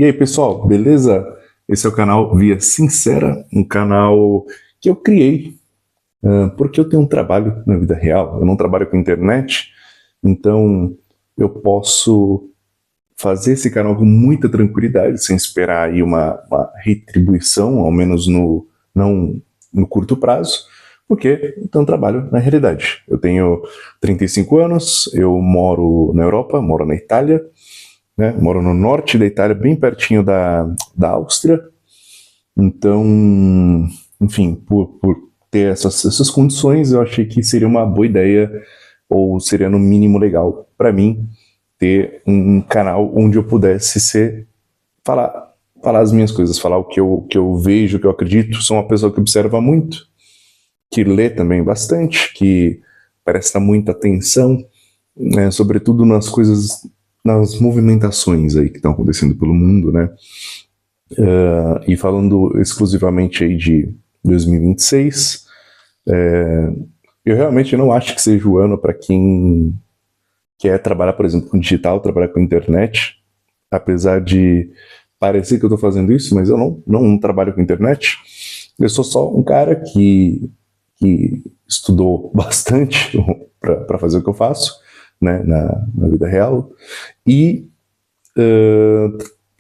E aí, pessoal, beleza? Esse é o canal Via Sincera, um canal que eu criei porque eu tenho um trabalho na vida real. Eu não trabalho com internet, então eu posso fazer esse canal com muita tranquilidade, sem esperar aí uma retribuição, ao menos não no curto prazo, porque eu tenho um trabalho na realidade. Eu tenho 35 anos, eu moro na Europa, moro na Itália, né? Moro no norte da Itália, bem pertinho da Áustria. Então, enfim, por ter essas condições, eu achei que seria uma boa ideia, ou seria no mínimo legal para mim, ter um canal onde eu pudesse falar as minhas coisas, falar o que eu vejo, o que eu acredito. Sou uma pessoa que observa muito, que lê também bastante, que presta muita atenção, né, sobretudo nas coisas, nas movimentações aí que estão acontecendo pelo mundo, né? E falando exclusivamente aí de 2026, eu realmente não acho que seja o ano para quem quer trabalhar, por exemplo, com digital, trabalhar com internet, apesar de parecer que eu estou fazendo isso, mas eu não trabalho com internet. Eu sou só um cara que estudou bastante para fazer o que eu faço, né, na vida real, e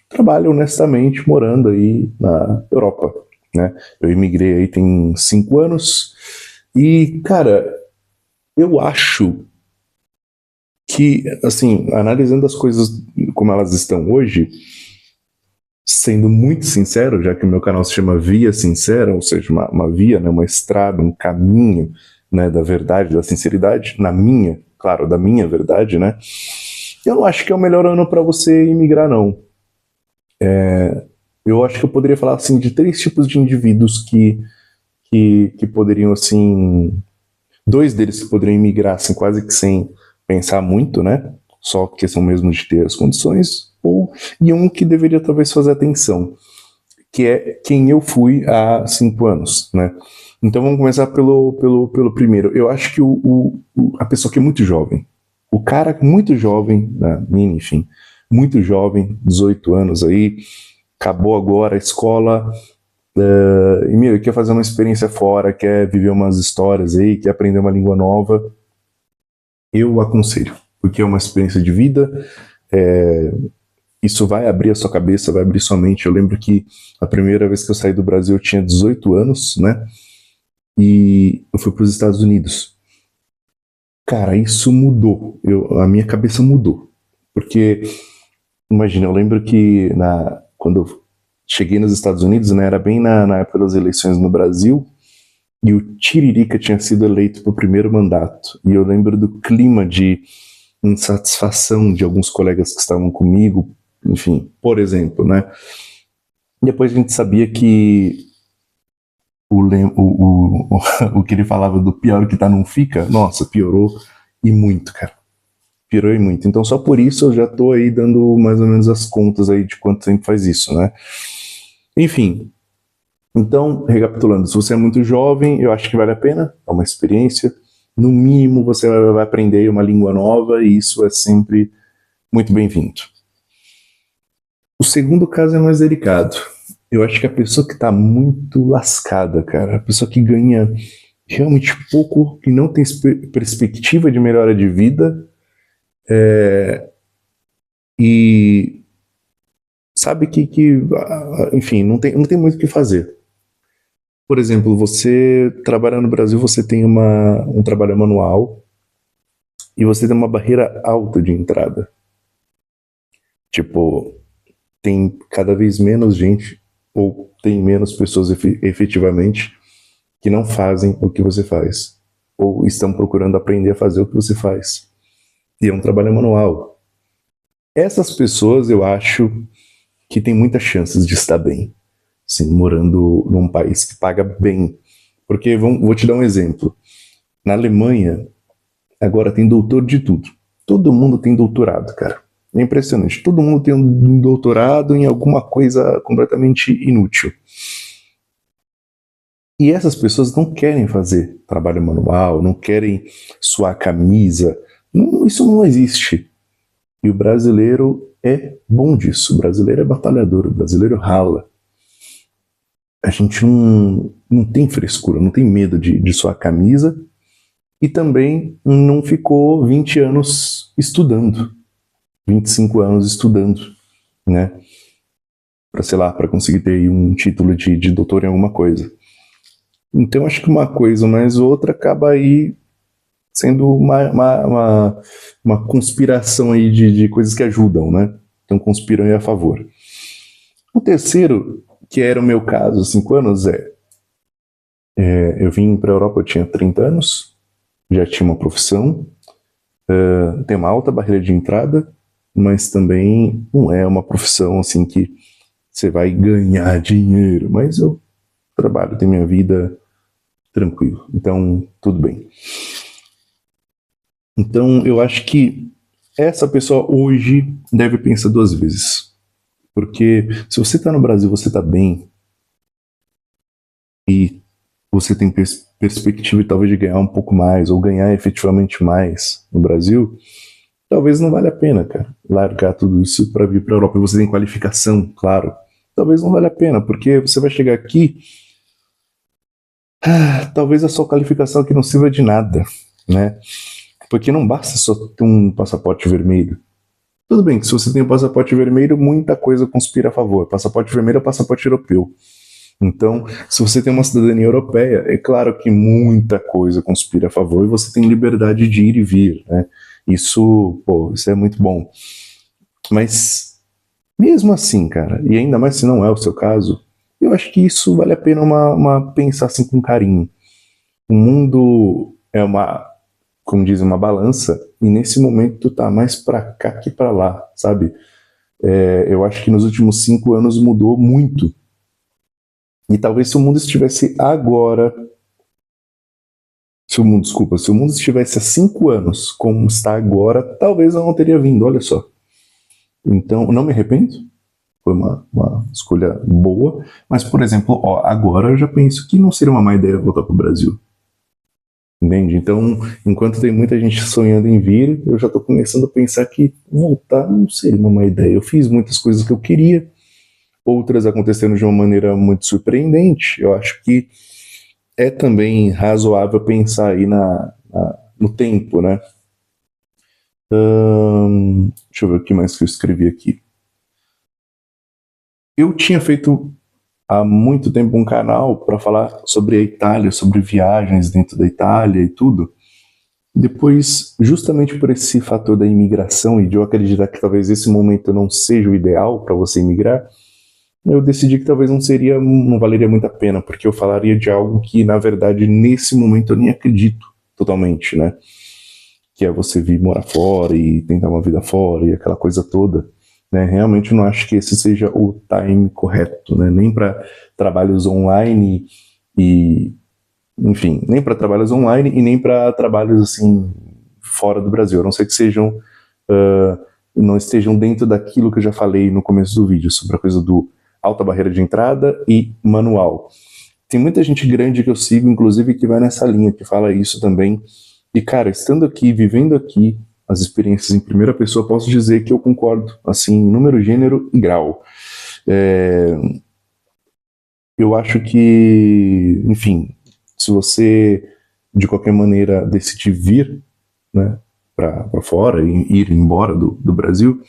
trabalho honestamente morando aí na Europa, né? Eu imigrei aí tem 5 anos e, cara, eu acho que, assim, analisando as coisas como elas estão hoje, sendo muito sincero, já que o meu canal se chama Via Sincera, ou seja, uma via, né, uma estrada, um caminho, né, da verdade, da sinceridade, na minha, claro, da minha verdade, né? Eu não acho que é o melhor ano para você imigrar, não. Eu acho que eu poderia falar assim de 3 tipos de indivíduos que poderiam assim, 2 deles que poderiam imigrar assim quase que sem pensar muito, né? Só questão mesmo de ter as condições, e um que deveria talvez fazer atenção, que é quem eu fui há 5 anos, né? Então vamos começar pelo primeiro. Eu acho que a pessoa que é muito jovem, o cara muito jovem, né, enfim, muito jovem, 18 anos aí, acabou agora a escola, e meu, quer fazer uma experiência fora, quer viver umas histórias aí, quer aprender uma língua nova, eu aconselho, porque é uma experiência de vida, isso vai abrir a sua cabeça, vai abrir sua mente. Eu lembro que a primeira vez que eu saí do Brasil eu tinha 18 anos, né? E eu fui para os Estados Unidos. Cara, isso mudou. A minha cabeça mudou. Porque, imagina, eu lembro que quando eu cheguei nos Estados Unidos, né, era bem na época das eleições no Brasil, e o Tiririca tinha sido eleito para o primeiro mandato. E eu lembro do clima de insatisfação de alguns colegas que estavam comigo, enfim, por exemplo, né? Depois a gente sabia que o que ele falava do pior que tá não fica, nossa, piorou e muito, cara. Piorou e muito. Então só por isso eu já tô aí dando mais ou menos as contas aí de quanto tempo faz isso, né? Enfim, então, recapitulando, se você é muito jovem, eu acho que vale a pena, é uma experiência. No mínimo você vai aprender uma língua nova e isso é sempre muito bem-vindo. O segundo caso é mais delicado. Eu acho que a pessoa que tá muito lascada, cara, a pessoa que ganha realmente pouco, que não tem perspectiva de melhora de vida, e sabe enfim, não tem muito o que fazer. Por exemplo, você trabalha no Brasil, você tem um trabalho manual e você tem uma barreira alta de entrada. Tipo, tem cada vez menos gente, ou tem menos pessoas efetivamente, que não fazem o que você faz, ou estão procurando aprender a fazer o que você faz. E é um trabalho manual. Essas pessoas, eu acho que tem muitas chances de estar bem, assim, morando num país que paga bem. Porque, vou te dar um exemplo. Na Alemanha, agora tem doutor de tudo. Todo mundo tem doutorado, cara. É impressionante. Todo mundo tem um doutorado em alguma coisa completamente inútil. E essas pessoas não querem fazer trabalho manual, não querem suar a camisa. Isso não existe. E o brasileiro é bom disso. O brasileiro é batalhador, o brasileiro rala. A gente não tem frescura, não tem medo de suar a camisa e também não ficou 20 anos estudando, 25 anos estudando, né? Para, sei lá, para conseguir ter aí um título de doutor em alguma coisa. Então, acho que uma coisa mais outra acaba aí sendo uma conspiração aí de coisas que ajudam, né? Então, conspiram aí a favor. O terceiro, que era o meu caso, 5 anos, eu vim para a Europa, eu tinha 30 anos, já tinha uma profissão, tem uma alta barreira de entrada, mas também não é uma profissão assim que você vai ganhar dinheiro, mas eu trabalho, tenho minha vida tranquilo, então tudo bem. Então eu acho que essa pessoa hoje deve pensar 2 vezes, porque se você está no Brasil, você está bem e você tem perspectiva talvez de ganhar um pouco mais ou ganhar efetivamente mais no Brasil, talvez não valha a pena, cara, largar tudo isso para vir para a Europa. Você tem qualificação, claro. Talvez não valha a pena, porque você vai chegar aqui, talvez a sua qualificação aqui não sirva de nada, né? Porque não basta só ter um passaporte vermelho. Tudo bem que se você tem um passaporte vermelho, muita coisa conspira a favor. Passaporte vermelho é o passaporte europeu. Então, se você tem uma cidadania europeia, é claro que muita coisa conspira a favor e você tem liberdade de ir e vir, né? Isso é muito bom. Mas, mesmo assim, cara, e ainda mais se não é o seu caso, eu acho que isso vale a pena pensar assim com carinho. O mundo é como diz, uma balança, e nesse momento tu tá mais pra cá que pra lá, sabe? Eu acho que nos últimos 5 anos mudou muito. E talvez se o mundo estivesse agora, se o mundo estivesse há 5 anos como está agora, talvez eu não teria vindo, olha só. Então, não me arrependo, foi uma escolha boa, mas, por exemplo, agora eu já penso que não seria uma má ideia voltar para o Brasil. Entende? Então, enquanto tem muita gente sonhando em vir, eu já estou começando a pensar que voltar não seria uma má ideia. Eu fiz muitas coisas que eu queria, outras aconteceram de uma maneira muito surpreendente. Eu acho que é também razoável pensar aí no tempo, né? Deixa eu ver o que mais que eu escrevi aqui. Eu tinha feito há muito tempo um canal para falar sobre a Itália, sobre viagens dentro da Itália e tudo. Depois, justamente por esse fator da imigração e de eu acreditar que talvez esse momento não seja o ideal para você imigrar, eu decidi que talvez não valeria muito a pena, porque eu falaria de algo que, na verdade, nesse momento eu nem acredito totalmente, né? Que é você vir morar fora e tentar uma vida fora e aquela coisa toda, né? Realmente eu não acho que esse seja o time correto, né? Nem para trabalhos online enfim, nem para trabalhos online e nem para trabalhos assim fora do Brasil. A não ser que sejam não estejam dentro daquilo que eu já falei no começo do vídeo sobre a coisa do alta barreira de entrada e manual. Tem muita gente grande que eu sigo, inclusive, que vai nessa linha, que fala isso também. E, cara, estando aqui, vivendo aqui, as experiências em primeira pessoa, posso dizer que eu concordo, assim, número, gênero e grau. Eu acho que, enfim, se você, de qualquer maneira, decidir vir, né, para fora e ir embora do Brasil,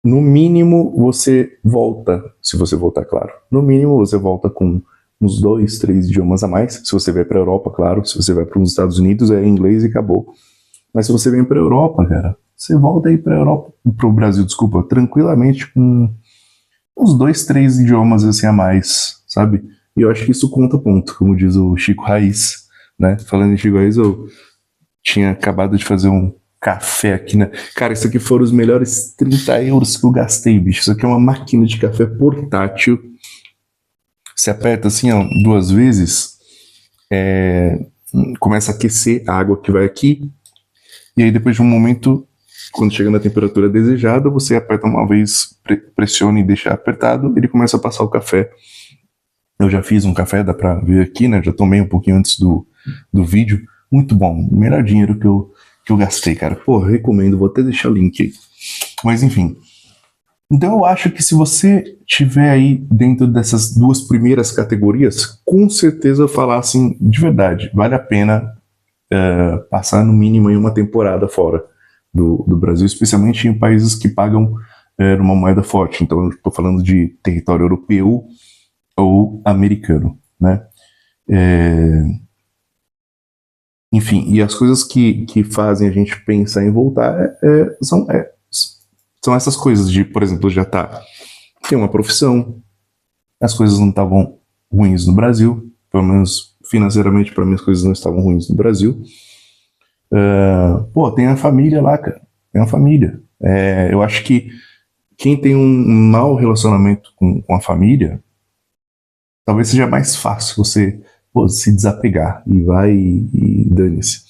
no mínimo você volta, se você voltar, claro, no mínimo você volta com uns 2, 3 idiomas a mais. Se você vai para a Europa, claro, se você vai para os Estados Unidos é inglês e acabou. Mas se você vem para a Europa, cara, você volta aí para o Brasil, desculpa, tranquilamente com uns 2, 3 idiomas assim a mais, sabe? E eu acho que isso conta ponto, como diz o Chico Raiz, né? Falando em Chico Raiz, eu tinha acabado de fazer um café aqui, né? Cara, isso aqui foram os melhores 30 euros que eu gastei, bicho. Isso aqui é uma máquina de café portátil. Você aperta assim, ó, 2 vezes, começa a aquecer a água que vai aqui, e aí depois de um momento, quando chega na temperatura desejada, você aperta uma vez, pressiona e deixa apertado, ele começa a passar o café. Eu já fiz um café, dá pra ver aqui, né? Já tomei um pouquinho antes do vídeo. Muito bom, o melhor dinheiro que eu gastei, cara. Pô, recomendo, vou até deixar o link aí. Mas enfim. Então eu acho que se você tiver aí dentro dessas duas primeiras categorias, com certeza eu falar assim, de verdade, vale a pena passar no mínimo em uma temporada fora do Brasil, especialmente em países que pagam numa moeda forte. Então eu estou falando de território europeu ou americano, né? Enfim, e as coisas que fazem a gente pensar em voltar são essas coisas de, por exemplo, já tem uma profissão, as coisas não estavam ruins no Brasil, pelo menos financeiramente para mim as coisas não estavam ruins no Brasil. Tem a família lá, cara, tem a família. Eu acho que quem tem um mau relacionamento com a família, talvez seja mais fácil você se desapegar e vai e dane-se.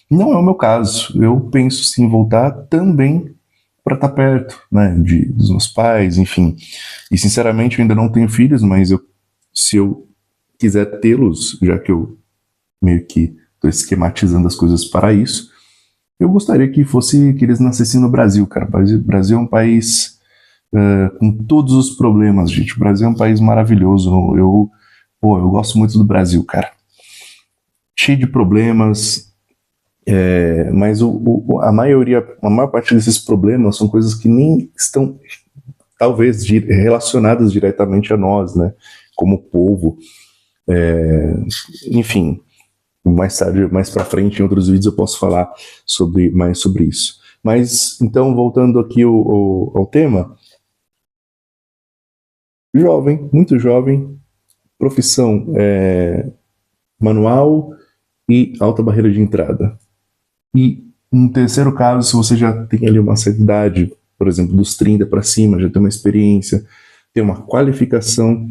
Não é o meu caso. Eu penso sim em voltar também para estar perto, né, dos meus pais, enfim. E sinceramente eu ainda não tenho filhos, mas se eu quiser tê-los, já que eu meio que estou esquematizando as coisas para isso, eu gostaria que eles nascessem no Brasil, cara. O Brasil é um país com todos os problemas, gente. O Brasil é um país maravilhoso. Eu gosto muito do Brasil, cara. Cheio de problemas, mas a maior parte desses problemas são coisas que nem estão, talvez, relacionadas diretamente a nós, né? Como povo. Enfim, mais tarde, mais para frente, em outros vídeos eu posso falar mais sobre isso. Mas, então, voltando aqui ao tema, jovem, muito jovem, profissão manual e alta barreira de entrada. E no terceiro caso, se você já tem ali uma certa idade, por exemplo, dos 30 para cima, já tem uma experiência, tem uma qualificação,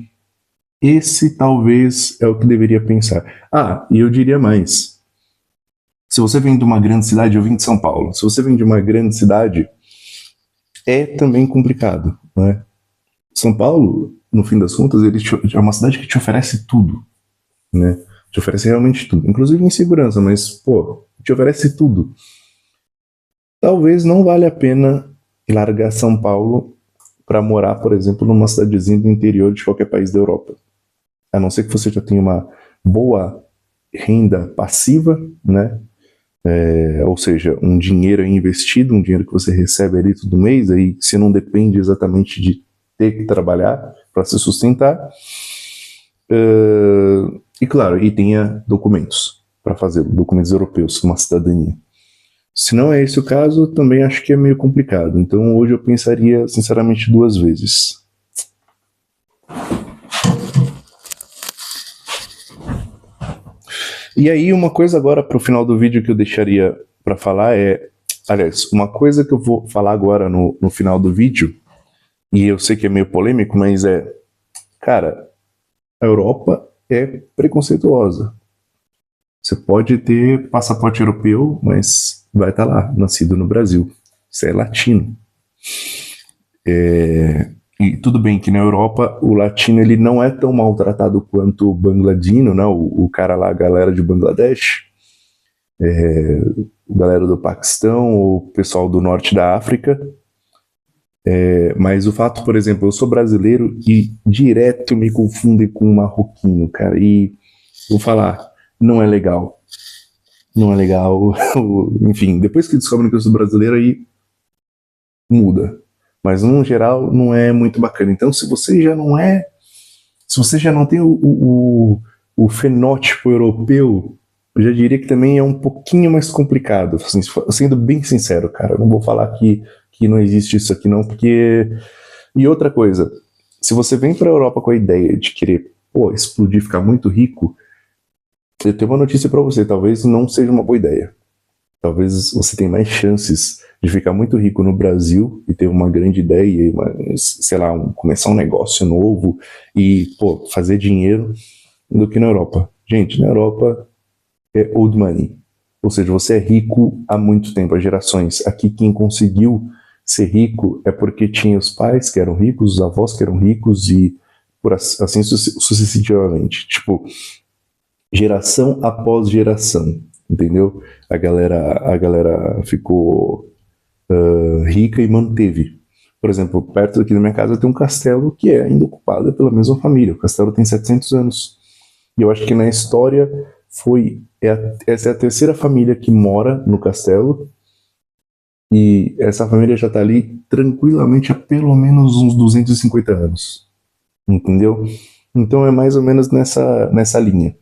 esse talvez é o que deveria pensar. E eu diria mais. Se você vem de uma grande cidade, eu vim de São Paulo, se você vem de uma grande cidade, é também complicado, né? São Paulo, no fim das contas, é uma cidade que te oferece tudo, né? Te oferece realmente tudo, inclusive em segurança, mas, te oferece tudo. Talvez não valha a pena largar São Paulo para morar, por exemplo, numa cidadezinha do interior de qualquer país da Europa. A não ser que você já tenha uma boa renda passiva, né? Ou seja, um dinheiro investido, um dinheiro que você recebe ali todo mês, aí você não depende exatamente de ter que trabalhar para se sustentar. E claro, tenha documentos para fazer, documentos europeus, uma cidadania. Se não é esse o caso, também acho que é meio complicado. Então hoje eu pensaria, sinceramente, 2 vezes. E aí, uma coisa agora para o final do vídeo que eu deixaria para falar aliás, uma coisa que eu vou falar agora no final do vídeo, e eu sei que é meio polêmico, mas cara, a Europa é preconceituosa. Você pode ter passaporte europeu, mas vai estar lá, nascido no Brasil. Você é latino. E tudo bem que na Europa o latino ele não é tão maltratado quanto o bangladino, né? O cara lá, a galera de Bangladesh, a galera do Paquistão, o pessoal do norte da África. Mas o fato, por exemplo, eu sou brasileiro e direto me confundem com um marroquino, cara. E vou falar, não é legal. Não é legal. Enfim, depois que descobrem que eu sou brasileiro, aí muda. Mas no geral não é muito bacana. Então, se você já não tem o fenótipo europeu, eu já diria que também é um pouquinho mais complicado. Assim, sendo bem sincero, cara, eu não vou falar que não existe isso aqui não, porque... E outra coisa, se você vem para a Europa com a ideia de querer explodir, ficar muito rico, eu tenho uma notícia para você, talvez não seja uma boa ideia. Talvez você tenha mais chances de ficar muito rico no Brasil e ter uma grande ideia, sei lá, começar um negócio novo e, fazer dinheiro do que na Europa. Gente, na Europa é old money. Ou seja, você é rico há muito tempo, há gerações. Aqui quem conseguiu ser rico é porque tinha os pais que eram ricos, os avós que eram ricos e assim sucessivamente. Tipo, geração após geração. Entendeu? A galera ficou rica e manteve. Por exemplo, perto aqui da minha casa tem um castelo que é ainda ocupado pela mesma família. O castelo tem 700 anos. E eu acho que na história essa é a terceira família que mora no castelo. E essa família já está ali tranquilamente há pelo menos uns 250 anos. Entendeu? Então é mais ou menos nessa linha.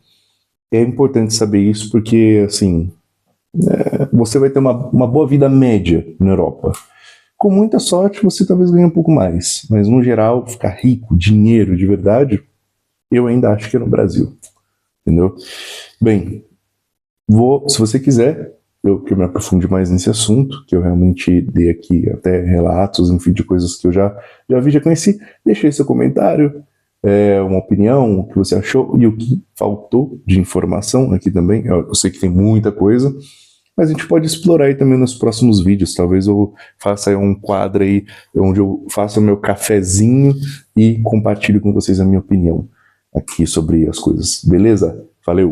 É importante saber isso porque, assim, você vai ter uma boa vida média na Europa. Com muita sorte, você talvez ganhe um pouco mais. Mas, no geral, ficar rico, dinheiro de verdade, eu ainda acho que é no Brasil. Entendeu? Bem, se você quiser, que eu me aprofunde mais nesse assunto, que eu realmente dei aqui até relatos, enfim, de coisas que eu já vi, já conheci, deixe aí seu comentário, uma opinião, o que você achou e o que faltou de informação aqui também. Eu sei que tem muita coisa, mas a gente pode explorar aí também nos próximos vídeos. Talvez eu faça aí um quadro aí onde eu faça o meu cafezinho e compartilho com vocês a minha opinião aqui sobre as coisas. Beleza? Valeu!